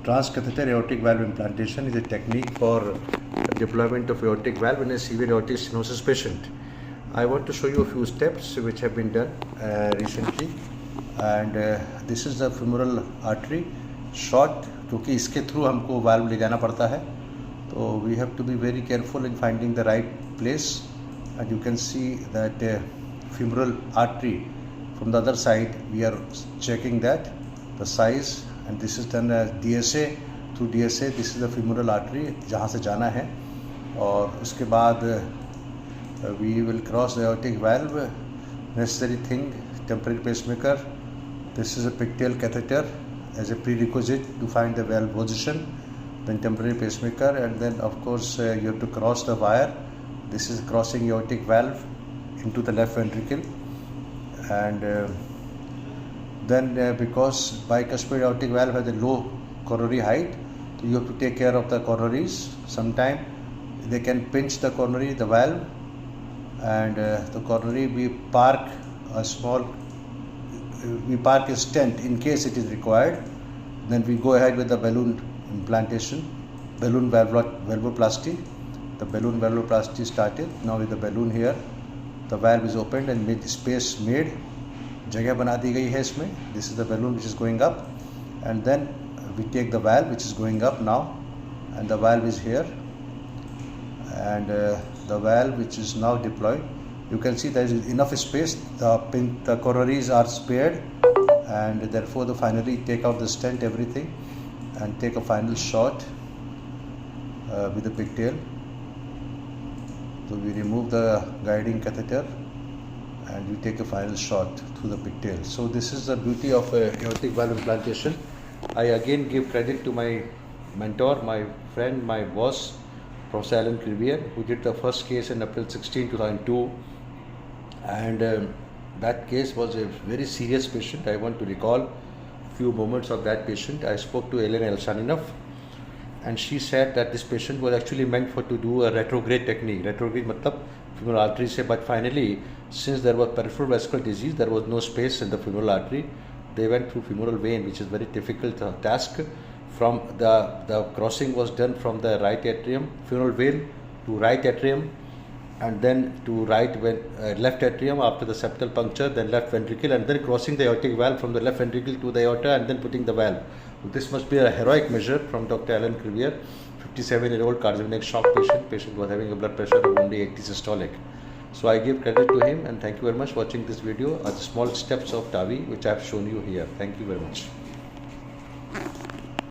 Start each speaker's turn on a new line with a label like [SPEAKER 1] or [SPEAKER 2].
[SPEAKER 1] Transcatheter aortic valve implantation is a technique for deployment of aortic valve in a severe aortic stenosis patient. I want to show you a few steps which have been done recently, and this is the femoral artery short, क्योंकि इसके through हमको valve ले जाना पड़ता है, तो we have to be very careful in finding the right place. And you can see that femoral artery from the other side, we are checking that the size, and this is done as DSA. Through DSA, this is the femoral artery जहाँ से जाना है, और उसके बाद we will cross the aortic valve. Necessary thing, temporary pacemaker. This is a pigtail catheter as a prerequisite to find the valve position. Then temporary pacemaker, and then of course you have to cross the wire. This is crossing aortic valve into the left ventricle, and then because bicuspid aortic valve has a low coronary height, so you have to take care of the coronaries. Sometime they can pinch the coronary, the valve, and the coronary we park a stent in case it is required. Then we go ahead with the balloon implantation, balloon valvuloplasty. The balloon valvuloplasty started. Now with the balloon here, the valve is opened and made space made. जगह बना दी गई है इसमें. This is the balloon which is going up, and then we take the valve which is going up now, and the valve is here, and the valve which is now deployed. You can see there is enough space. The coronaries are spared, and therefore finally take out the stent, everything, and take a final shot with the pigtail. So we remove the guiding catheter and we take a final shot through the pigtail. So this is the beauty of aortic valve implantation. I again give credit to my mentor, my friend, my boss, Professor Alan Crivier, who did the first case in April 16, 2002. And that case was a very serious patient. I want to recall few moments of that patient. I spoke to Ellen Elsaninov, and she said that this patient was actually meant to do a retrograde technique. Retrograde matlab femoral artery se, but finally, since there was peripheral vascular disease, there was no space in the femoral artery. They went through femoral vein, which is very difficult task. From the crossing was done from the right atrium, femoral vein to right atrium, and then to left atrium after the septal puncture, then left ventricle, and then crossing the aortic valve from the left ventricle to the aorta, and then putting the valve. This must be a heroic measure from Dr. Alan Crivier, 57-year-old cardiogenic shock patient. Patient was having a blood pressure of only 80 systolic. So I give credit to him, and thank you very much for watching this video. The small steps of TAVI which I have shown you here. Thank you very much.